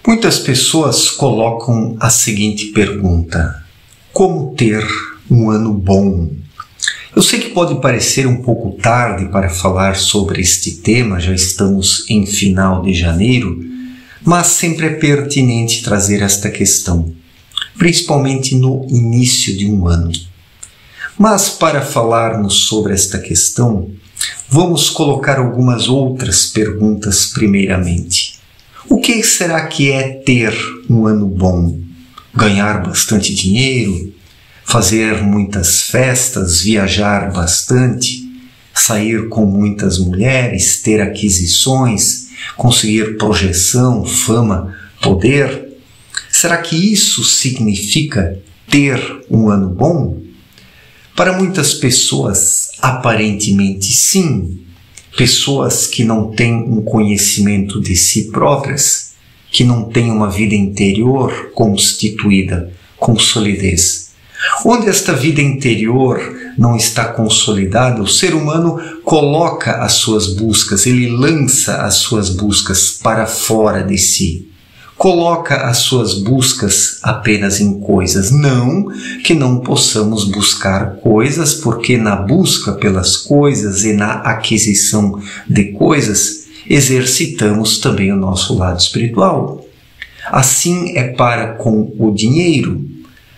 Muitas pessoas colocam a seguinte pergunta: como ter um ano bom? Eu sei que pode parecer um pouco tarde para falar sobre este tema, já estamos em final de janeiro, mas sempre é pertinente trazer esta questão, principalmente no início de um ano. Mas para falarmos sobre esta questão, vamos colocar algumas outras perguntas primeiramente. O que será que é ter um ano bom? Ganhar bastante dinheiro? Fazer muitas festas? Viajar bastante? Sair com muitas mulheres? Ter aquisições? Conseguir projeção, fama, poder? Será que isso significa ter um ano bom? Para muitas pessoas, aparentemente sim. Pessoas que não têm um conhecimento de si próprias, que não têm uma vida interior constituída, com solidez. Onde esta vida interior não está consolidada, o ser humano coloca as suas buscas, ele lança as suas buscas para fora de si. Coloca as suas buscas apenas em coisas. Não que não possamos buscar coisas, porque na busca pelas coisas e na aquisição de coisas, exercitamos também o nosso lado espiritual. Assim é para com o dinheiro,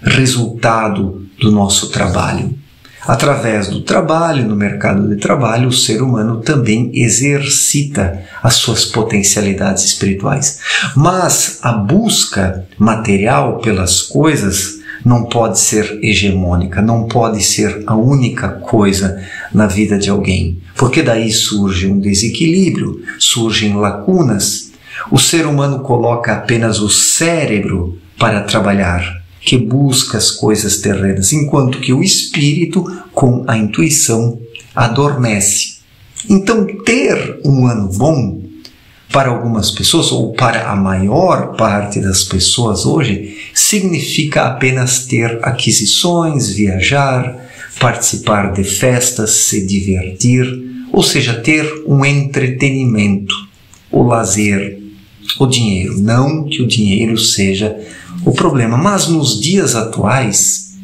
resultado do nosso trabalho. Através do trabalho, no mercado de trabalho, o ser humano também exercita as suas potencialidades espirituais. Mas a busca material pelas coisas não pode ser hegemônica, não pode ser a única coisa na vida de alguém, porque daí surge um desequilíbrio, surgem lacunas. O ser humano coloca apenas o cérebro para trabalhar, que busca as coisas terrenas, enquanto que o espírito, com a intuição, adormece. Então, ter um ano bom, para algumas pessoas, ou para a maior parte das pessoas hoje, significa apenas ter aquisições, viajar, participar de festas, se divertir, ou seja, ter um entretenimento, o lazer, o dinheiro. Não que o dinheiro seja o problema, mas nos dias atuais,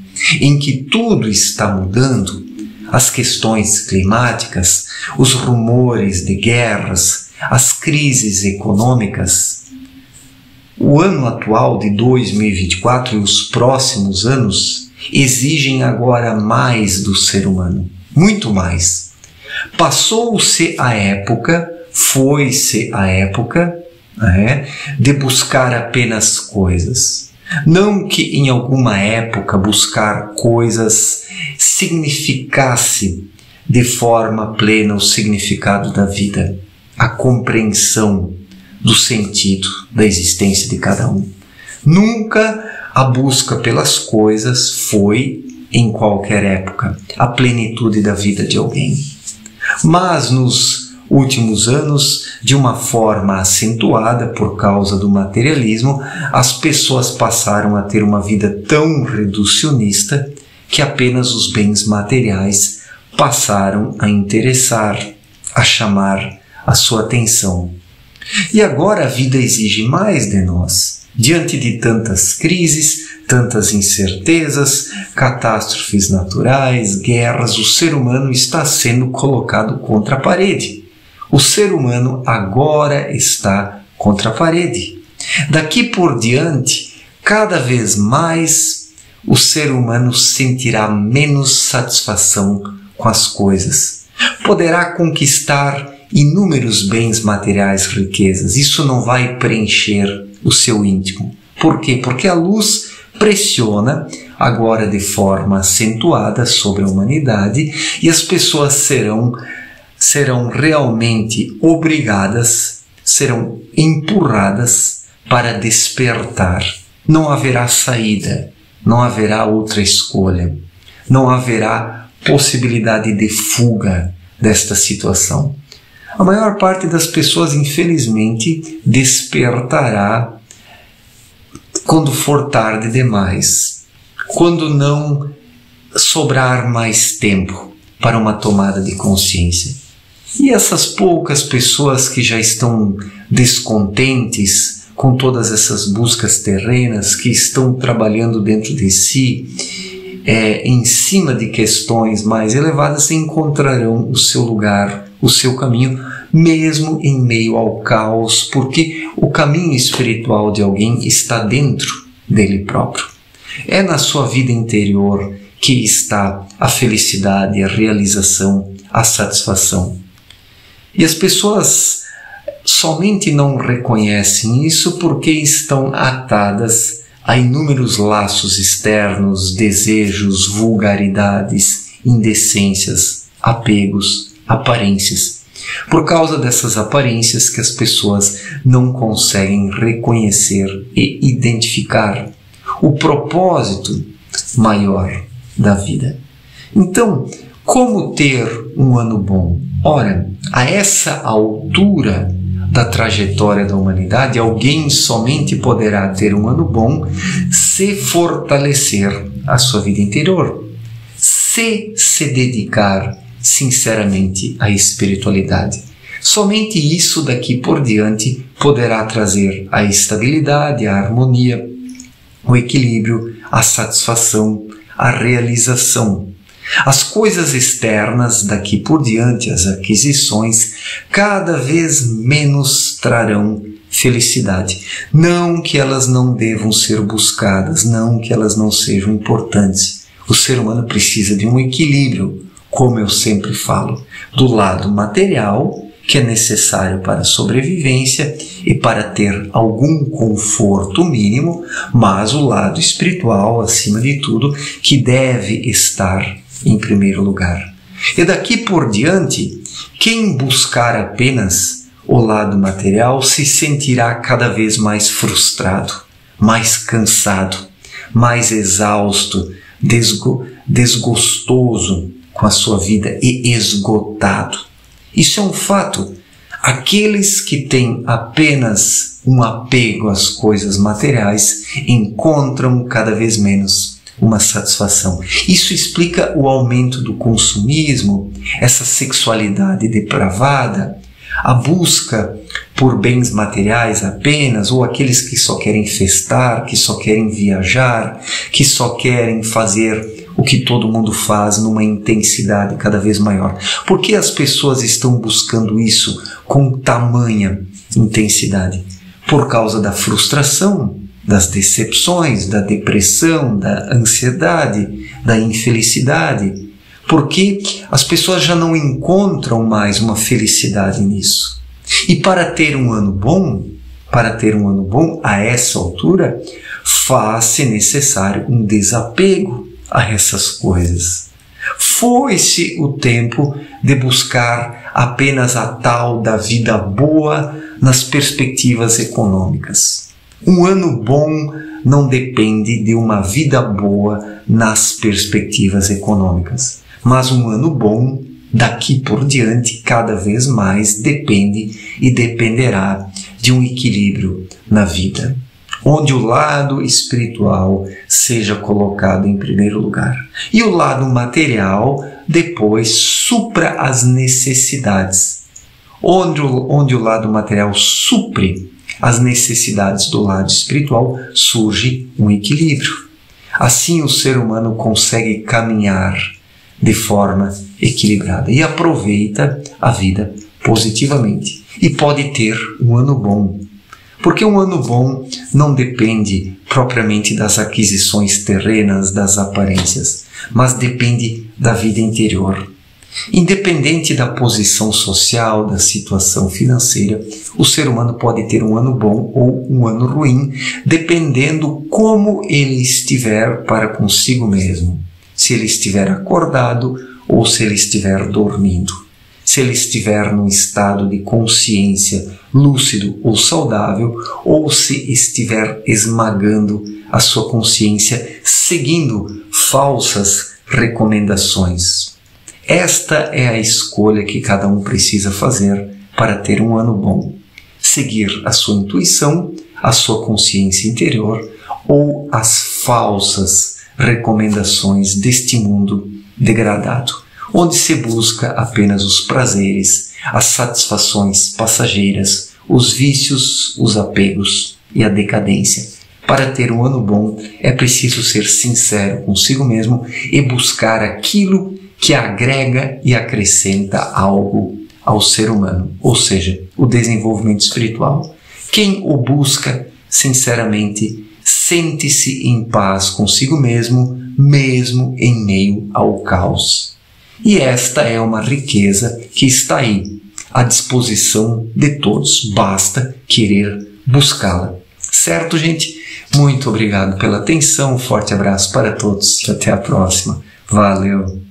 em que tudo está mudando, as questões climáticas, os rumores de guerras, as crises econômicas, o ano atual de 2024 e os próximos anos exigem agora mais do ser humano, muito mais. Passou-se a época, foi-se a época, de buscar apenas coisas. Não que em alguma época buscar coisas significasse de forma plena o significado da vida, a compreensão do sentido da existência de cada um. Nunca a busca pelas coisas foi, em qualquer época, a plenitude da vida de alguém. Mas nos últimos anos, de uma forma acentuada por causa do materialismo, as pessoas passaram a ter uma vida tão reducionista que apenas os bens materiais passaram a interessar, a chamar a sua atenção. E agora a vida exige mais de nós. Diante de tantas crises, tantas incertezas, catástrofes naturais, guerras, o ser humano está sendo colocado contra a parede. O ser humano agora está contra a parede. Daqui por diante, cada vez mais, o ser humano sentirá menos satisfação com as coisas. Poderá conquistar inúmeros bens materiais, riquezas. Isso não vai preencher o seu íntimo. Por quê? Porque a luz pressiona agora de forma acentuada sobre a humanidade e as pessoas serão realmente obrigadas, serão empurradas para despertar. Não haverá saída, não haverá outra escolha, não haverá possibilidade de fuga desta situação. A maior parte das pessoas, infelizmente, despertará quando for tarde demais, quando não sobrar mais tempo para uma tomada de consciência. E essas poucas pessoas que já estão descontentes com todas essas buscas terrenas, que estão trabalhando dentro de si, em cima de questões mais elevadas, encontrarão o seu lugar, o seu caminho, mesmo em meio ao caos, porque o caminho espiritual de alguém está dentro dele próprio. É na sua vida interior que está a felicidade, a realização, a satisfação. E as pessoas somente não reconhecem isso porque estão atadas a inúmeros laços externos, desejos, vulgaridades, indecências, apegos, aparências. Por causa dessas aparências que as pessoas não conseguem reconhecer e identificar o propósito maior da vida. Então, como ter um ano bom? Ora, a essa altura da trajetória da humanidade, alguém somente poderá ter um ano bom se fortalecer a sua vida interior, se dedicar sinceramente à espiritualidade. Somente isso daqui por diante poderá trazer a estabilidade, a harmonia, o equilíbrio, a satisfação, a realização. As coisas externas daqui por diante, as aquisições, cada vez menos trarão felicidade. Não que elas não devam ser buscadas, não que elas não sejam importantes. O ser humano precisa de um equilíbrio, como eu sempre falo, do lado material, que é necessário para a sobrevivência e para ter algum conforto mínimo, mas o lado espiritual, acima de tudo, que deve estar em primeiro lugar. E daqui por diante, quem buscar apenas o lado material se sentirá cada vez mais frustrado, mais cansado, mais exausto, desgostoso com a sua vida e esgotado. Isso é um fato. Aqueles que têm apenas um apego às coisas materiais encontram cada vez menos uma satisfação. Isso explica o aumento do consumismo, essa sexualidade depravada, a busca por bens materiais apenas, ou aqueles que só querem festar, que só querem viajar, que só querem fazer o que todo mundo faz numa intensidade cada vez maior. Por que as pessoas estão buscando isso com tamanha intensidade? Por causa da frustração, das decepções, da depressão, da ansiedade, da infelicidade, porque as pessoas já não encontram mais uma felicidade nisso. E para ter um ano bom, a essa altura, faz-se necessário um desapego a essas coisas. Foi-se o tempo de buscar apenas a tal da vida boa nas perspectivas econômicas. Um ano bom não depende de uma vida boa nas perspectivas econômicas, mas um ano bom, daqui por diante, cada vez mais depende e dependerá de um equilíbrio na vida, onde o lado espiritual seja colocado em primeiro lugar e o lado material depois supra as necessidades. Onde o lado material supre as necessidades do lado espiritual, surge um equilíbrio. Assim o ser humano consegue caminhar de forma equilibrada e aproveita a vida positivamente e pode ter um ano bom. Porque um ano bom não depende propriamente das aquisições terrenas, das aparências, mas depende da vida interior. Independente da posição social, da situação financeira, o ser humano pode ter um ano bom ou um ano ruim, dependendo como ele estiver para consigo mesmo. Se ele estiver acordado ou se ele estiver dormindo. Se ele estiver num estado de consciência lúcido ou saudável, ou se estiver esmagando a sua consciência, seguindo falsas recomendações. Esta é a escolha que cada um precisa fazer para ter um ano bom. Seguir a sua intuição, a sua consciência interior ou as falsas recomendações deste mundo degradado, onde se busca apenas os prazeres, as satisfações passageiras, os vícios, os apegos e a decadência. Para ter um ano bom, é preciso ser sincero consigo mesmo e buscar aquilo que agrega e acrescenta algo ao ser humano, ou seja, o desenvolvimento espiritual. Quem o busca, sinceramente, sente-se em paz consigo mesmo, mesmo em meio ao caos. E esta é uma riqueza que está aí, à disposição de todos. Basta querer buscá-la. Certo, gente? Muito obrigado pela atenção. Um forte abraço para todos e até a próxima. Valeu!